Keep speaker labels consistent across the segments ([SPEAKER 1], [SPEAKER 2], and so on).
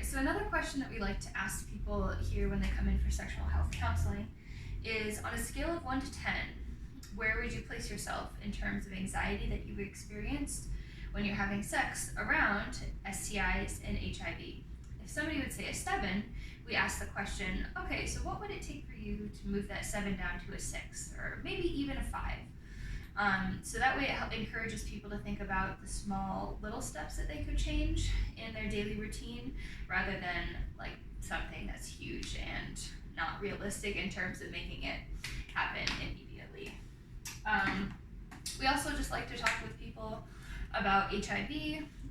[SPEAKER 1] so another question that we like to ask people here when they come in for sexual health counseling is, on a scale of 1 to 10, where would you place yourself in terms of anxiety that you've experienced when you're having sex around STIs and HIV? If somebody would say a 7, we ask the question, okay, so what would it take for you to move that 7 down to a 6, or maybe even a 5? So that way it encourages people to think about the small little steps that they could change in their daily routine, rather than like something that's huge and not realistic in terms of making it happen immediately. We also just like to talk with people about HIV,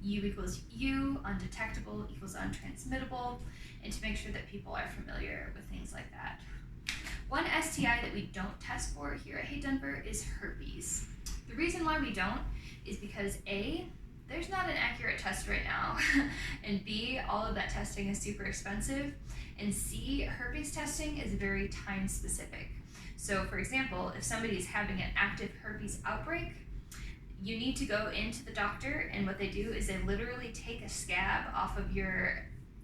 [SPEAKER 1] U equals U, undetectable equals untransmittable, and to make sure that people are familiar with things like that. One STI that we don't test for here at HeyDenver is herpes. The reason why we don't is because A, there's not an accurate test right now, and B, all of that testing is super expensive, and C, herpes testing is very time specific. So for example, if somebody's having an active herpes outbreak, you need to go into the doctor, and what they do is they literally take a scab off of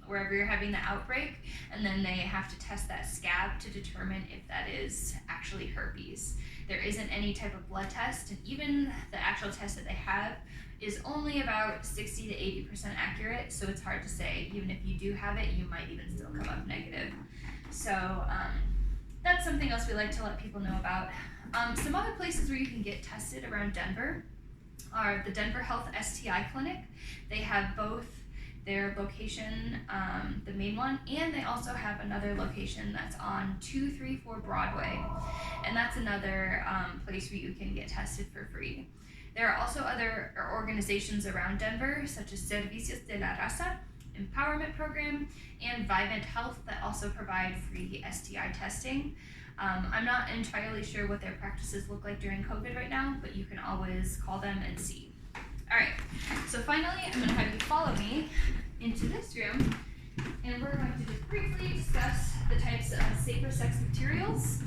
[SPEAKER 1] wherever you're having the outbreak, and then they have to test that scab to determine if that is actually herpes. There isn't any type of blood test, and even the actual test that they have is only about 60 to 80% accurate, so it's hard to say. Even if you do have it, you might even still come up negative. So that's something else we like to let people know about. Some other places where you can get tested around Denver are the Denver Health STI Clinic. They have both their location, the main one, and they also have another location that's on 234 Broadway, and that's another place where you can get tested for free. There are also other organizations around Denver, such as Servicios de la Raza, Empowerment Program, and Vivint Health that also provide free STI testing. I'm not entirely sure what their practices look like during COVID right now, but you can always call them and see. All right, so finally, I'm going to have you follow me into this room, and we're going to just briefly discuss the types of safer sex materials,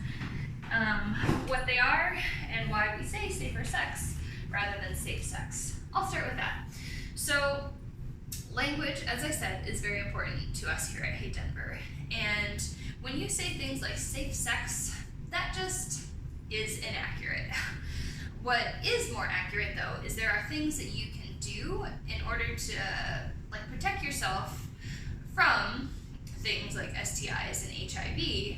[SPEAKER 1] what they are, and why we say safer sex rather than safe sex. I'll start with that. So language, as I said, is very important to us here at HeyDenver, and when you say things like safe sex, that just is inaccurate. What is more accurate, though, is there are things that you can do in order to protect yourself from things like STIs and HIV.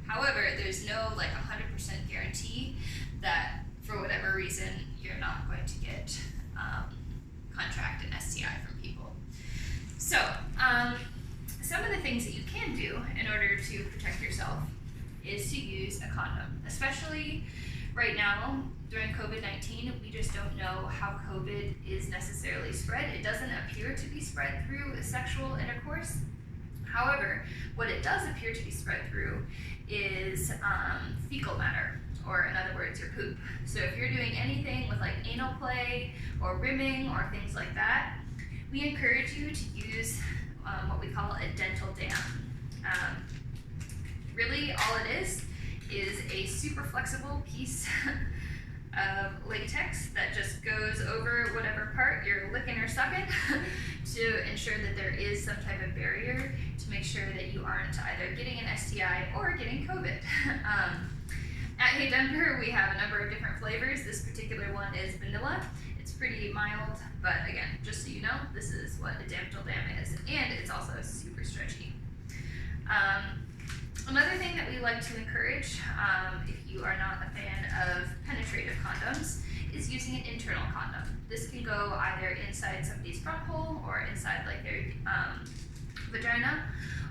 [SPEAKER 1] However, there's no 100% guarantee that for whatever reason you're not going to get contract an STI from people. So some of the things that you can do in order to protect yourself is to use a condom, especially right now during COVID-19. We just don't know how COVID is necessarily spread. It doesn't appear to be spread through sexual intercourse. However, what it does appear to be spread through is fecal matter, or in other words, your poop. So if you're doing anything with anal play or rimming or things like that, we encourage you to use what we call a dental dam. Really, all it is a super flexible piece of latex that just goes over whatever part you're licking or sucking to ensure that there is some type of barrier to make sure that you aren't either getting an STI or getting COVID. At HeyDenver, we have a number of different flavors. This particular one is vanilla. It's pretty mild, but again, just so you know, this is what a dental dam is, and it's also super stretchy. Another thing that we like to encourage, if you are not a fan of penetrative condoms, is using an internal condom. This can go either inside somebody's front hole or inside their vagina,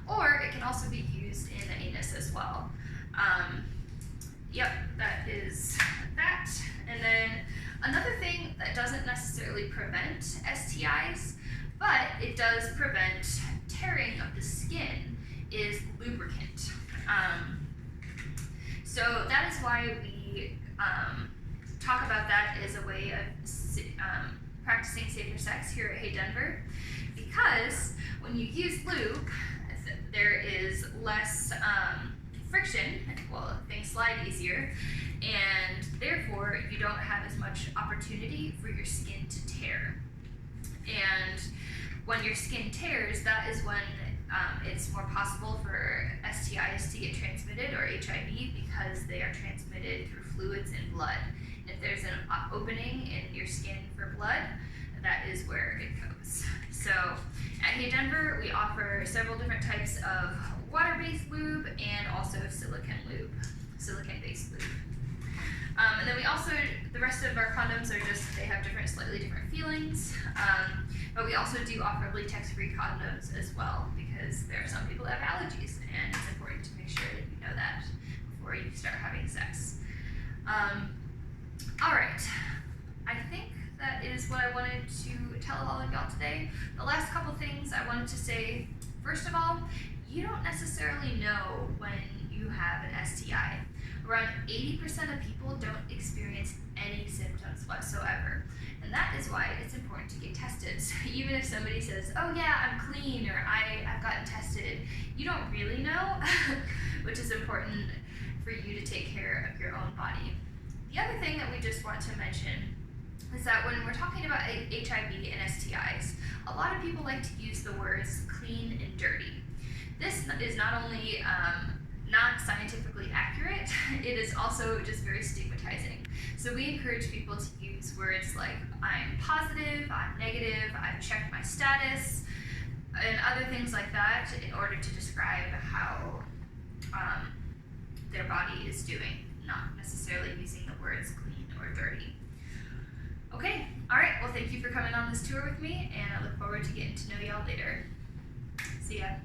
[SPEAKER 1] or it can also be used in the anus as well. Yep, that is that. And then another thing that doesn't necessarily prevent STIs, but it does prevent tearing of the skin, is lubricant. So that is why we talk about that as a way of practicing safer sex here at HeyDenver, because when you use lube, there is less friction, things slide easier, and therefore you don't have as much opportunity for your skin to tear. And when your skin tears, that is when It's more possible for STIs to get transmitted, or HIV, because they are transmitted through fluids in blood. And if there's an opening in your skin for blood, that is where it goes. So at HeyDenver, we offer several different types of water-based lube and also silicone-based lube. And then we also, the rest of our condoms are just, they have slightly different feelings. But we also do offer latex-free condoms as well, because there are some people that have allergies, and it's important to make sure that you know that before you start having sex. All right, I think that is what I wanted to tell all of y'all today. The last couple things I wanted to say, first of all, you don't necessarily know when you have an STI. Around 80% of people don't experience any symptoms whatsoever. And that is why it's important to get tested. So even if somebody says, oh yeah, I'm clean, or I've gotten tested, you don't really know, which is important for you to take care of your own body. The other thing that we just want to mention is that when we're talking about HIV and STIs, a lot of people like to use the words clean and dirty. This is not only not scientifically accurate, it is also just very stigmatizing. So we encourage people to use words like I'm positive, I'm negative, I've checked my status, and other things like that in order to describe how their body is doing, not necessarily using the words clean or dirty. Okay, all right, well thank you for coming on this tour with me, and I look forward to getting to know y'all later. See ya.